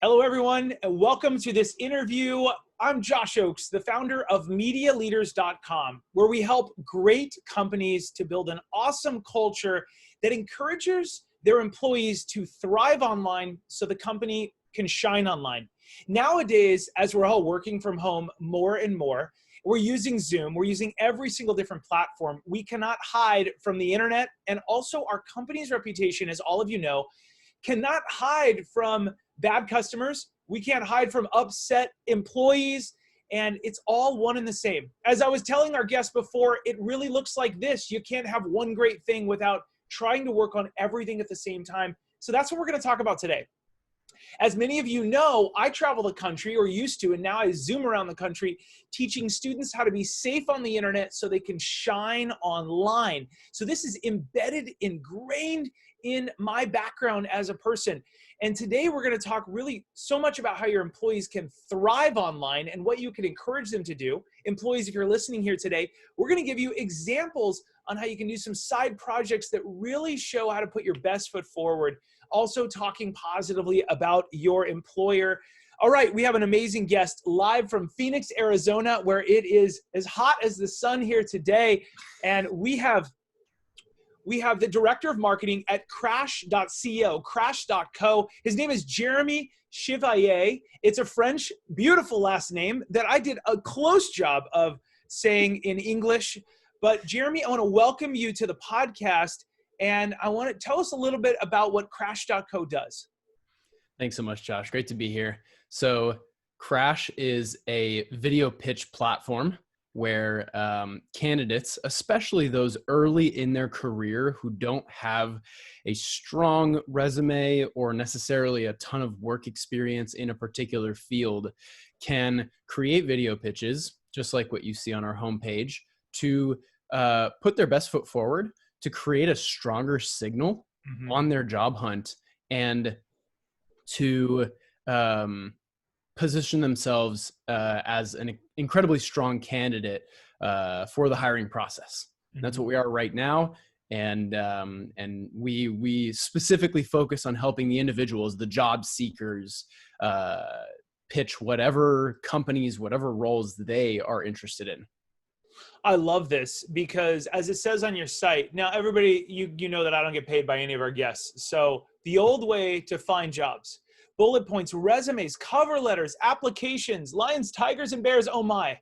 Hello, everyone, and welcome to this interview. I'm Josh Oakes, the founder of MediaLeaders.com, where we help great companies to build an awesome culture that encourages their employees to thrive online so the company can shine online. Nowadays, as we're all working from home more and more, we're using Zoom, we're using every single different platform. We cannot hide from the internet, and also our company's reputation, as all of you know, cannot hide from bad customers. We can't hide from upset employees, and it's all one and the same. As I was telling our guests before, it really looks like this. You can't have one great thing without trying to work on everything at the same time. So that's what we're going to talk about today. As many of you know, I travel the country, or used to, and now I Zoom around the country, teaching students how to be safe on the internet so they can shine online. So this is embedded, ingrained in my background as a person. And today we're going to talk really so much about how your employees can thrive online and what you can encourage them to do. Employees, if you're listening here today, we're going to give you examples on how you can do some side projects that really show how to put your best foot forward. Also talking positively about your employer. All right, we have an amazing guest live from Phoenix, Arizona, where it is as hot as the sun here today. And we have the director of marketing at crash.co. His name is Jeremy Chevallier. It's a French, beautiful last name that I did a close job of saying in English. But Jeremy, I want to welcome you to the podcast. And I want to tell us a little bit about what crash.co does. Thanks so much, Josh. Great to be here. So Crash is a video pitch platform where candidates, especially those early in their career who don't have a strong resume or necessarily a ton of work experience in a particular field, can create video pitches, just like what you see on our homepage, to put their best foot forward, to create a stronger signal on their job hunt, and to position themselves as an incredibly strong candidate for the hiring process. That's what we are right now. And we specifically focus on helping the individuals, the job seekers, pitch whatever companies, whatever roles they are interested in. I love this because, as it says on your site, now everybody, you know that I don't get paid by any of our guests. So the old way to find jobs: bullet points, resumes, cover letters, applications, lions, tigers, and bears. Oh my.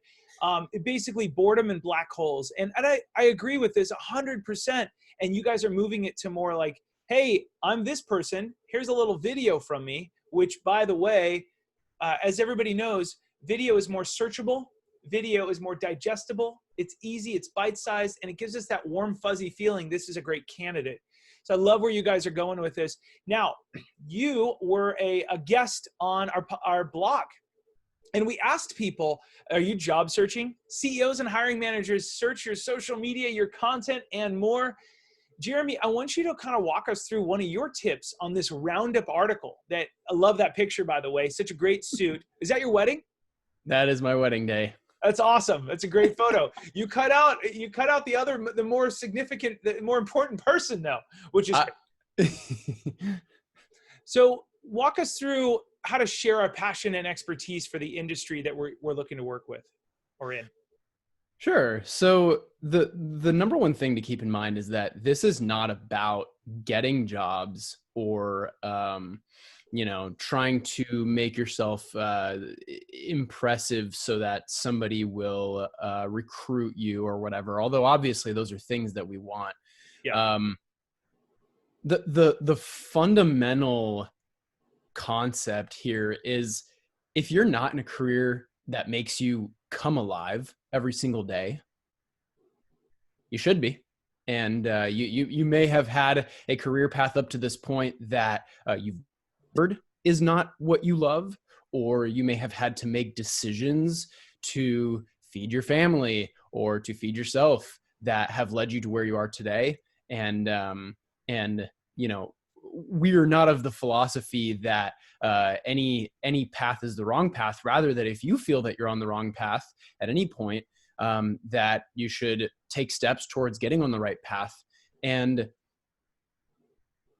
Basically boredom and black holes. And I agree with this 100%. And you guys are moving it to more like, hey, I'm this person. Here's a little video from me, which, by the way, as everybody knows, video is more searchable. Video is more digestible. It's easy, it's bite-sized, and it gives us that warm, fuzzy feeling this is a great candidate. So I love where you guys are going with this. Now, you were a guest on our blog, and we asked people, are you job searching? CEOs and hiring managers search your social media, your content, and more. Jeremy, I want you to kind of walk us through one of your tips on this Roundup article. That I love that picture, by the way. Such a great suit. Is that your wedding? That is my wedding day. That's awesome. That's a great photo. You cut out the more significant, the more important person though, which is So walk us through how to share our passion and expertise for the industry that we're looking to work with or in. Sure. So the number one thing to keep in mind is that this is not about getting jobs or trying to make yourself impressive so that somebody will recruit you or whatever. Although obviously those are things that we want. Yeah. The fundamental concept here is, if you're not in a career that makes you come alive every single day, you should be. And you may have had a career path up to this point that you've heard is not what you love, or you may have had to make decisions to feed your family or to feed yourself that have led you to where you are today. And we are not of the philosophy that any path is the wrong path. Rather, that if you feel that you're on the wrong path at any point, that you should take steps towards getting on the right path. And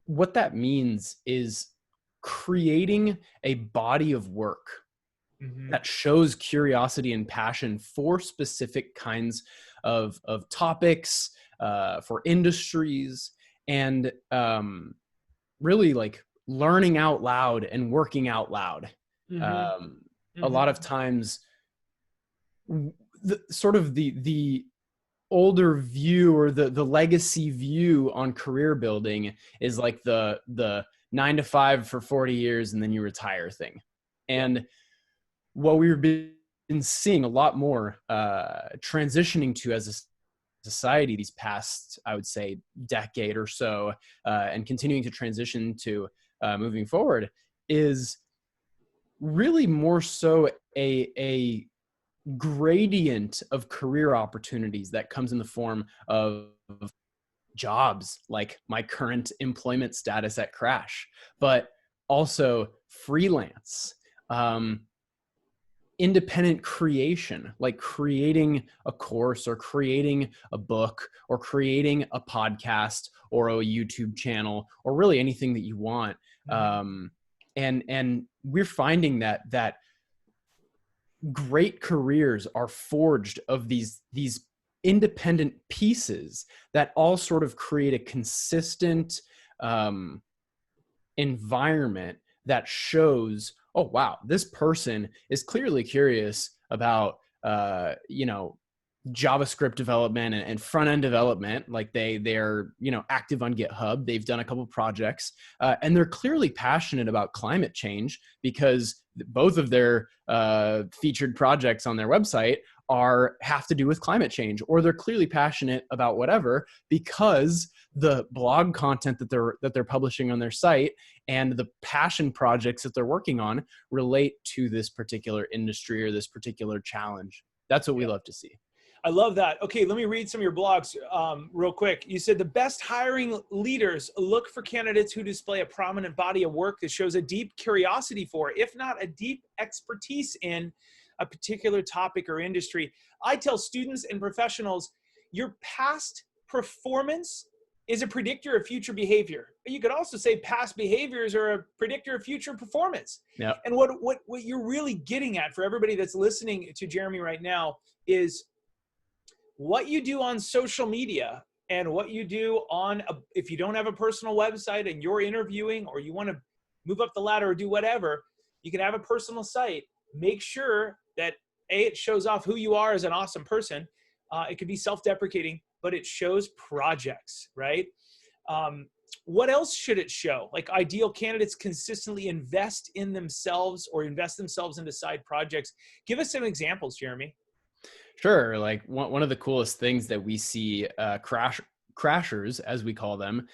what that means is creating a body of work that shows curiosity and passion for specific kinds of topics, for industries, and really like learning out loud and working out loud. A lot of times, the older view, or the legacy view on career building, is like the 9 to 5 for 40 years and then you retire thing. And what we've been seeing a lot more transitioning to as a society these past, I would say, decade or so, and continuing to transition to moving forward, is really more so a gradient of career opportunities that comes in the form of jobs, like my current employment status at Crash, but also freelance, independent creation, like creating a course or creating a book or creating a podcast or a YouTube channel, or really anything that you want. And we're finding that great careers are forged of these independent pieces that all sort of create a consistent environment that shows, oh wow, this person is clearly curious about JavaScript development and front-end development. Like they're active on GitHub. They've done a couple projects, and they're clearly passionate about climate change, because both of their featured projects on their website have to do with climate change, or they're clearly passionate about whatever, because the blog content that they're publishing on their site and the passion projects that they're working on relate to this particular industry or this particular challenge. That's what we love to see. I love that. Okay, let me read some of your blogs real quick. You said the best hiring leaders look for candidates who display a prominent body of work that shows a deep curiosity for, if not a deep expertise in, a particular topic or industry. I tell students and professionals, your past performance is a predictor of future behavior. But you could also say past behaviors are a predictor of future performance. Yep. And what you're really getting at, for everybody that's listening to Jeremy right now, is what you do on social media and what you do if you don't have a personal website and you're interviewing, or you want to move up the ladder or do whatever, you can have a personal site. Make sure that it shows off who you are as an awesome person. It could be self-deprecating, but it shows projects, right? What else should it show? Like, ideal candidates consistently invest in themselves or invest themselves into side projects. Give us some examples, Jeremy. Sure. Like one of the coolest things that we see crashers, as we call them,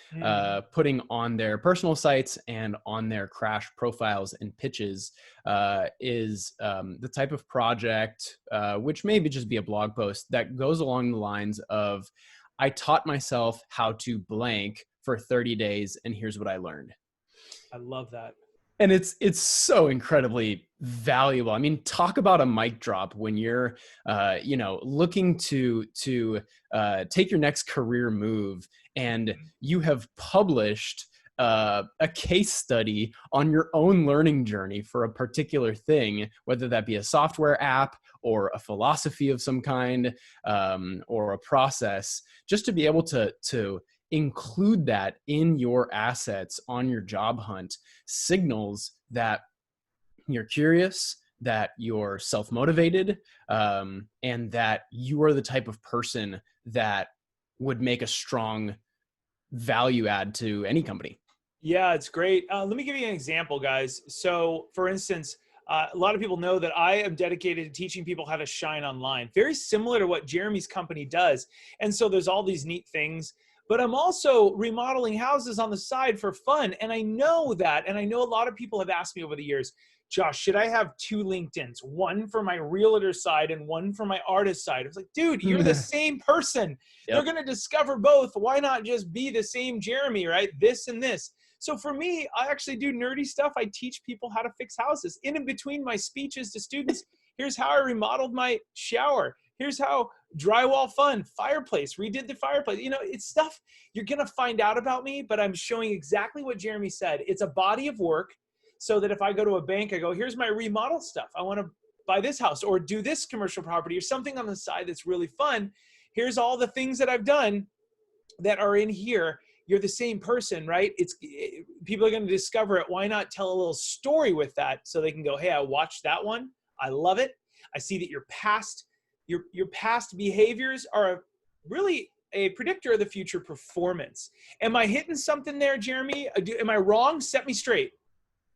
putting on their personal sites and on their Crash profiles and pitches is the type of project, which maybe just be a blog post, that goes along the lines of, I taught myself how to blank for 30 days and here's what I learned. I love that. And it's so incredibly valuable. I mean, talk about a mic drop when you're, looking to take your next career move, and you have published a case study on your own learning journey for a particular thing, whether that be a software app or a philosophy of some kind, or a process, just to be able to include that in your assets on your job hunt signals that you're curious, that you're self-motivated, and that you are the type of person that would make a strong value add to any company. Yeah, it's great. Let me give you an example, guys. So for instance, a lot of people know that I am dedicated to teaching people how to shine online, very similar to what Jeremy's company does. And so there's all these neat things, but I'm also remodeling houses on the side for fun. And I know that, and I know a lot of people have asked me over the years, Josh, should I have 2 LinkedIns, one for my realtor side and one for my artist side? I was like, dude, you're the same person. Yep. They're going to discover both. Why not just be the same Jeremy, right? This and this. So for me, I actually do nerdy stuff. I teach people how to fix houses. In between my speeches to students, here's how I remodeled my shower. Here's how drywall fun, fireplace, redid the fireplace. It's stuff you're going to find out about me, but I'm showing exactly what Jeremy said. It's a body of work so that if I go to a bank, I go, here's my remodel stuff. I want to buy this house or do this commercial property or something on the side that's really fun. Here's all the things that I've done that are in here. You're the same person, right? People are going to discover it. Why not tell a little story with that so they can go, hey, I watched that one. I love it. I see that your past behaviors are really a predictor of the future performance. Am I hitting something there, Jeremy? Am I wrong? Set me straight.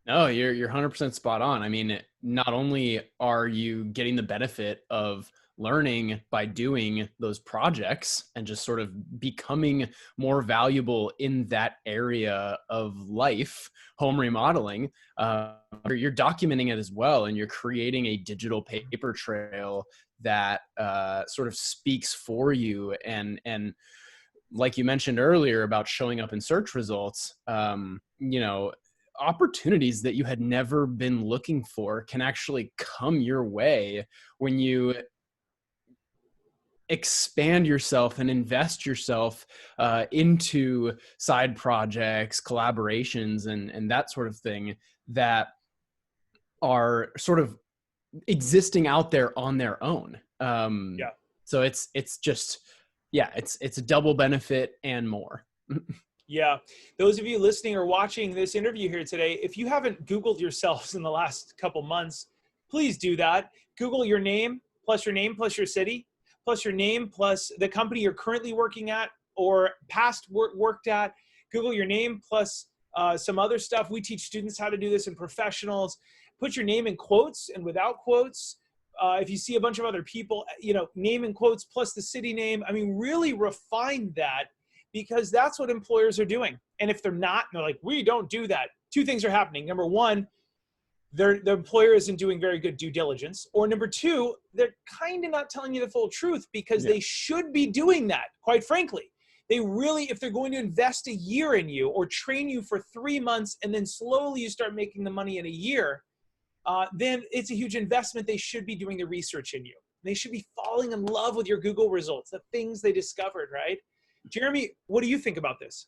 No, you're 100% spot on. I mean, not only are you getting the benefit of learning by doing those projects and just sort of becoming more valuable in that area of life, home remodeling, you're documenting it as well, and you're creating a digital paper trail that sort of speaks for you. And like you mentioned earlier about showing up in search results, opportunities that you had never been looking for can actually come your way when you expand yourself and invest yourself into side projects, collaborations, and that sort of thing that are sort of existing out there on their own. So it's just, it's a double benefit and more. Yeah. Those of you listening or watching this interview here today, if you haven't Googled yourselves in the last couple months, please do that. Google your name plus your city, plus your name plus the company you're currently working at or past worked at. Google your name plus some other stuff. We teach students how to do this and professionals. Put your name in quotes and without quotes. If you see a bunch of other people, name in quotes plus the city name. I mean, really refine that, because that's what employers are doing. And if they're not, they're like, we don't do that. Two things are happening. Number one, the employer isn't doing very good due diligence. Or number two, they're kind of not telling you the full truth, because they should be doing that, quite frankly. They really, if they're going to invest a year in you or train you for 3 months and then slowly you start making the money in a year, then it's a huge investment. They should be doing the research in you. They should be falling in love with your Google results, the things they discovered, right? Jeremy, what do you think about this?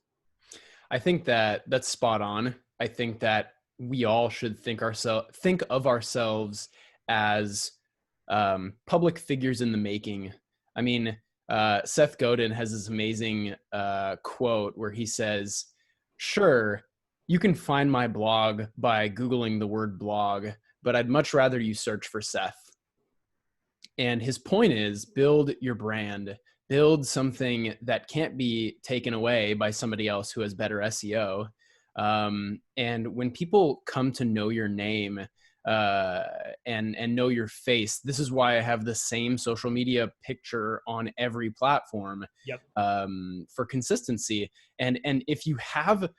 I think that's spot on. I think that we all should think of ourselves as public figures in the making. I mean, Seth Godin has this amazing quote where he says, "Sure, you can find my blog by Googling the word blog, but I'd much rather you search for Seth." And his point is, build your brand. Build something that can't be taken away by somebody else who has better SEO. And when people come to know your name and know your face, this is why I have the same social media picture on every platform for consistency. And if you have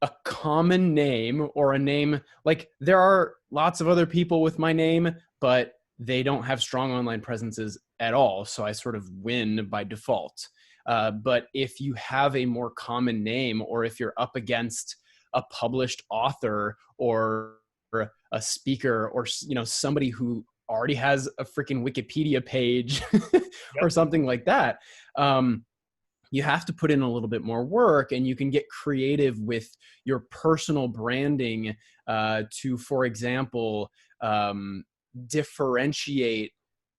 a common name or a name, like there are lots of other people with my name, but they don't have strong online presences at all. So I sort of win by default. But if you have a more common name, or if you're up against a published author or a speaker or, somebody who already has a freaking Wikipedia page or something like that, you have to put in a little bit more work, and you can get creative with your personal branding to, for example, differentiate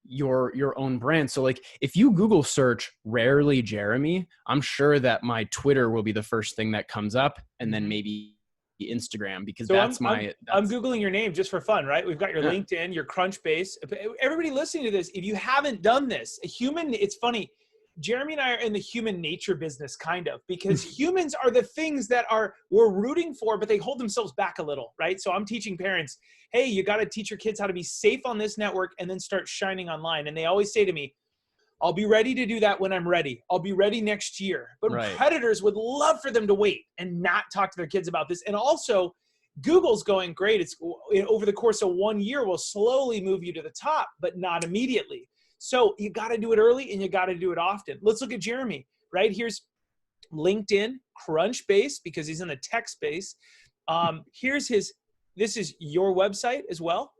your own brand. So like if you Google search rarely Jeremy, I'm sure that my Twitter will be the first thing that comes up, and then maybe Instagram, because so I'm Googling your name just for fun, right? We've got your LinkedIn, your Crunchbase. Everybody listening to this, if you haven't done this, it's funny. Jeremy and I are in the human nature business, kind of, because humans are the things that we're rooting for, but they hold themselves back a little, right? So I'm teaching parents, hey, you got to teach your kids how to be safe on this network and then start shining online. And they always say to me, I'll be ready to do that when I'm ready. I'll be ready next year. But predators would love for them to wait and not talk to their kids about this. And also, Google's going great. It's over the course of 1 year, will slowly move you to the top, but not immediately. So you got to do it early and you got to do it often. Let's look at Jeremy, right? Here's LinkedIn, Crunchbase, because he's in the tech space. This is your website as well.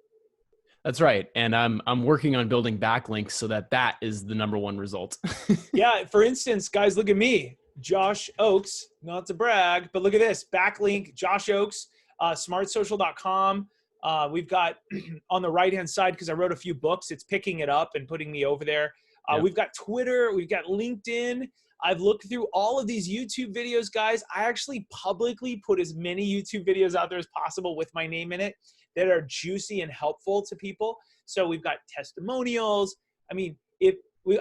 That's right. And I'm working on building backlinks so that is the number one result. Yeah. For instance, guys, look at me, Josh Oakes, not to brag, but look at this backlink, Josh Oakes. smartsocial.com. We've got on the right-hand side, because I wrote a few books, it's picking it up and putting me over there. Yep. We've got Twitter. We've got LinkedIn. I've looked through all of these YouTube videos, guys. I actually publicly put as many YouTube videos out there as possible with my name in it that are juicy and helpful to people. So we've got testimonials. I mean,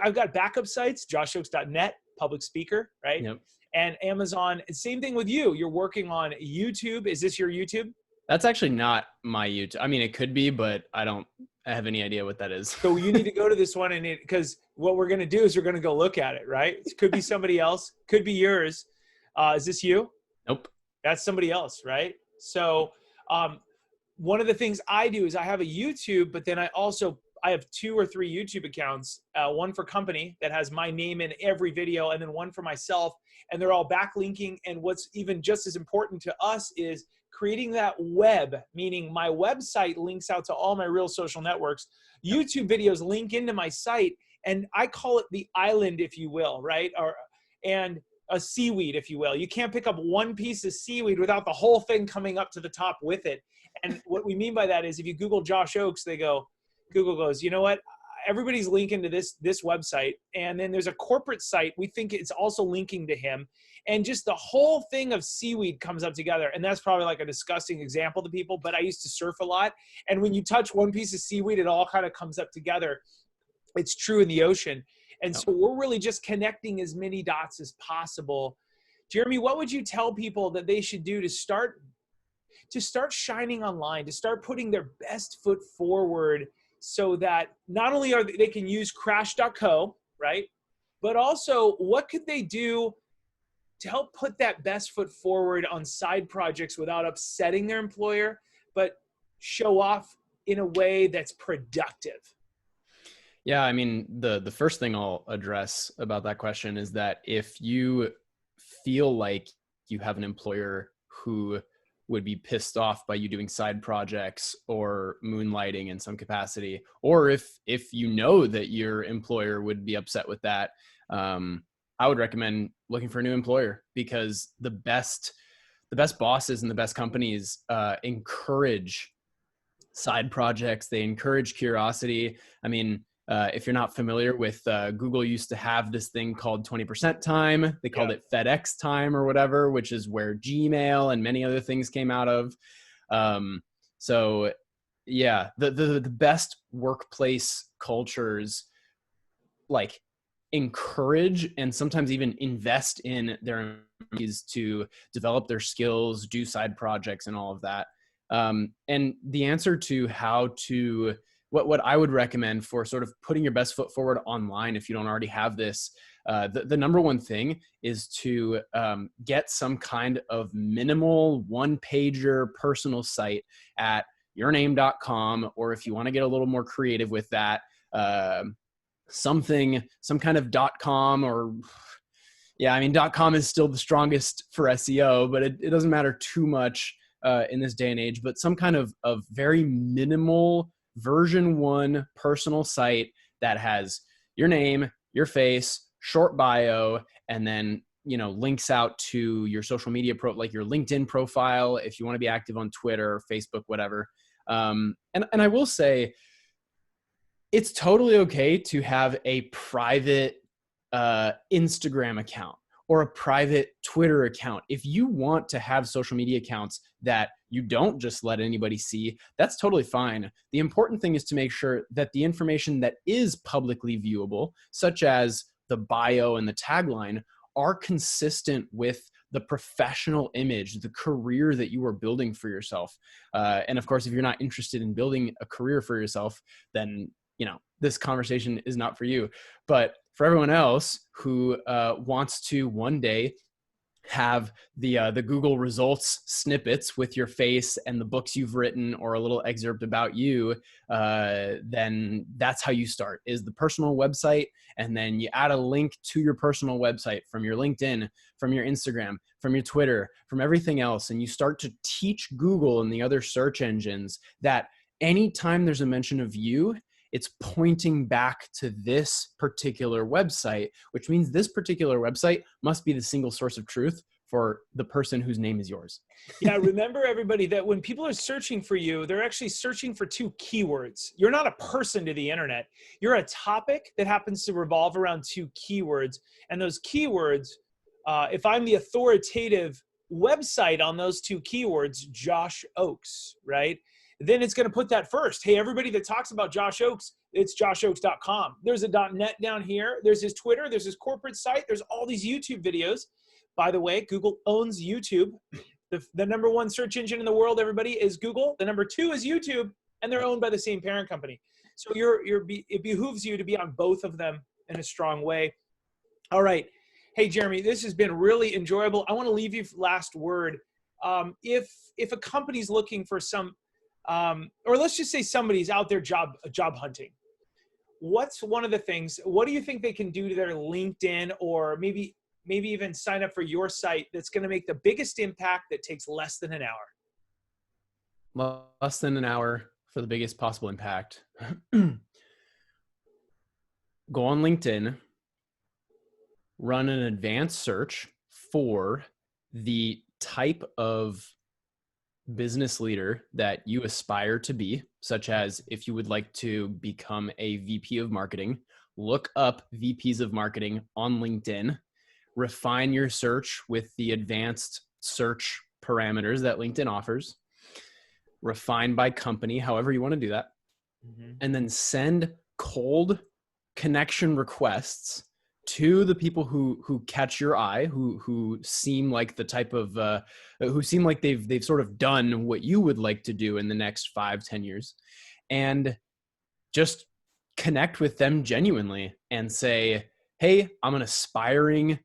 I've got backup sites, joshoaks.net, public speaker, right? Yep. And Amazon. Same thing with you. You're working on YouTube. Is this your YouTube? That's actually not my YouTube. I mean, it could be, but I don't have any idea what that is. So you need to go to this one, and because what we're going to do is we're going to go look at it, right? It could be somebody else, could be yours. Is this you? Nope. That's somebody else, right? So one of the things I do is I have a YouTube, but then I have 2 or 3 YouTube accounts, one for company that has my name in every video, and then one for myself, and they're all backlinking. And what's even just as important to us is creating that web, meaning my website links out to all my real social networks. YouTube videos link into my site, and I call it the island, if you will, right? And a seaweed, if you will. You can't pick up one piece of seaweed without the whole thing coming up to the top with it. And what we mean by that is if you Google Josh Oaks, Google goes, you know what? Everybody's linking to this website. And then there's a corporate site. We think it's also linking to him. And just the whole thing of seaweed comes up together. And that's probably like a disgusting example to people, but I used to surf a lot. And when you touch one piece of seaweed, it all kind of comes up together. It's true in the ocean. And so we're really just connecting as many dots as possible. Jeremy, what would you tell people that they should do to start shining online, to start putting their best foot forward, so that not only they can use crash.co, right? But also, what could they do to help put that best foot forward on side projects without upsetting their employer, but show off in a way that's productive? Yeah, I mean, the first thing I'll address about that question is that if you feel like you have an employer who would be pissed off by you doing side projects or moonlighting in some capacity, or if you know that your employer would be upset with that, I would recommend looking for a new employer, because the best bosses and the best companies encourage side projects. They encourage curiosity. I mean, if you're not familiar with Google used to have this thing called 20% time. They called it FedEx time or whatever, which is where Gmail and many other things came out of. So yeah, the best workplace cultures like encourage and sometimes even invest in their employees to develop their skills, do side projects and all of that. And the answer to how to what I would recommend for sort of putting your best foot forward online, if you don't already have this, the number one thing is to get some kind of minimal one-pager personal site at yourname.com, or if you want to get a little more creative with that, some kind of .com, or yeah, I mean, .com is still the strongest for SEO, but it doesn't matter too much in this day and age, but some kind of very minimal version 1 personal site that has your name, your face, short bio, and then, links out to your social media like your LinkedIn profile, if you want to be active on Twitter, Facebook, whatever. And I will say it's totally okay to have a private Instagram account or a private Twitter account. If you want to have social media accounts that you don't just let anybody see, that's totally fine. The important thing is to make sure that the information that is publicly viewable, such as the bio and the tagline, are consistent with the professional image, the career that you are building for yourself. And of course, if you're not interested in building a career for yourself, then this conversation is not for you. But for everyone else who wants to one day have the Google results snippets with your face and the books you've written or a little excerpt about you, then that's how you start, is the personal website. And then you add a link to your personal website from your LinkedIn, from your Instagram, from your Twitter, from everything else. And you start to teach Google and the other search engines that anytime there's a mention of you, it's pointing back to this particular website, which means this particular website must be the single source of truth for the person whose name is yours. Yeah, remember everybody that when people are searching for you, they're actually searching for 2 keywords. You're not a person to the internet. You're a topic that happens to revolve around 2 keywords. And those keywords, if I'm the authoritative website on those 2 keywords, Josh Oakes, right? Then it's going to put that first. Hey, everybody that talks about Josh Oakes, it's joshoakes.com. There's a .net down here. There's his Twitter. There's his corporate site. There's all these YouTube videos. By the way, Google owns YouTube. The number 1 search engine in the world, everybody, is Google. The number 2 is YouTube, and they're owned by the same parent company. So it behooves you to be on both of them in a strong way. All right. Hey, Jeremy, this has been really enjoyable. I want to leave you last word. If a company's looking for some, or let's just say somebody's out there job hunting, what's one of the things, what do you think they can do to their LinkedIn, or maybe even sign up for your site, that's going to make the biggest impact that takes less than an hour? Less than an hour for the biggest possible impact. Go on LinkedIn, run an advanced search for the type of business leader that you aspire to be, such as if you would like to become a VP of marketing, look up VPs of marketing on LinkedIn, refine your search with the advanced search parameters that LinkedIn offers, refine by company, however you want to do that, and then send cold connection requests to the people who catch your eye, who seem like the type of, who seem like they've sort of done what you would like to do in the next 5-10 years, and just connect with them genuinely and say, hey, I'm an aspiring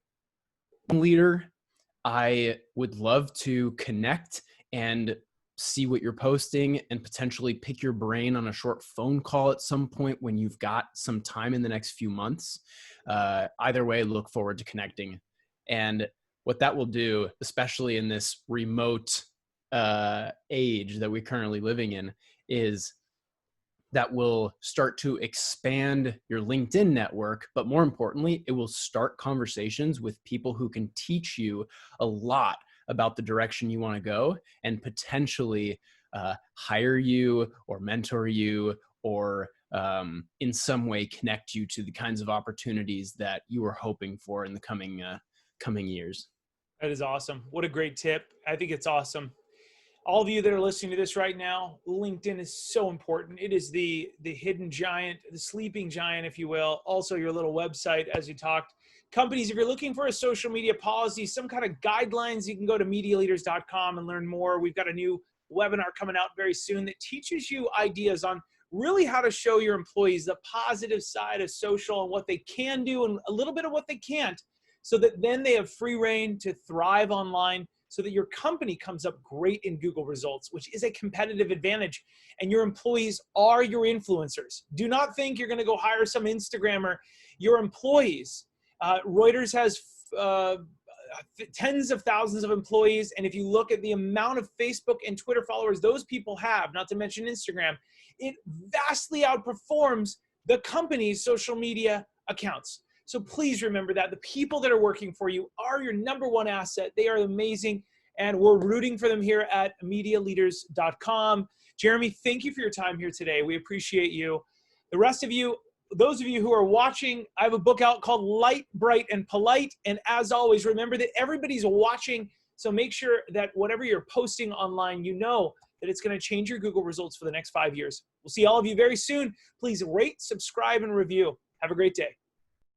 leader. I would love to connect and see what you're posting and potentially pick your brain on a short phone call at some point when you've got some time in the next few months. Either way, look forward to connecting. And what that will do, especially in this remote age that we're currently living in, is that will start to expand your LinkedIn network, but more importantly, it will start conversations with people who can teach you a lot about the direction you want to go, and potentially hire you or mentor you, or in some way connect you to the kinds of opportunities that you are hoping for in the coming years. That is awesome. What a great tip. I think it's awesome. All of you that are listening to this right now, LinkedIn is so important. It is the hidden giant, the sleeping giant, if you will. Also your little website, as you talked. Companies, if you're looking for a social media policy, some kind of guidelines, you can go to MediaLeaders.com and learn more. We've got a new webinar coming out very soon that teaches you ideas on really how to show your employees the positive side of social and what they can do and a little bit of what they can't, so that then they have free reign to thrive online, so that your company comes up great in Google results, which is a competitive advantage. And your employees are your influencers. Do not think you're gonna go hire some Instagrammer. Your employees, Reuters has tens of thousands of employees. And if you look at the amount of Facebook and Twitter followers those people have, not to mention Instagram, it vastly outperforms the company's social media accounts. So please remember that the people that are working for you are your number 1 asset. They are amazing, and we're rooting for them here at MediaLeaders.com. Jeremy, thank you for your time here today. We appreciate you. The rest of you, those of you who are watching, I have a book out called Light, Bright, and Polite. And as always, remember that everybody's watching. So make sure that whatever you're posting online, you know that it's going to change your Google results for the next 5 years. We'll see all of you very soon. Please rate, subscribe, and review. Have a great day.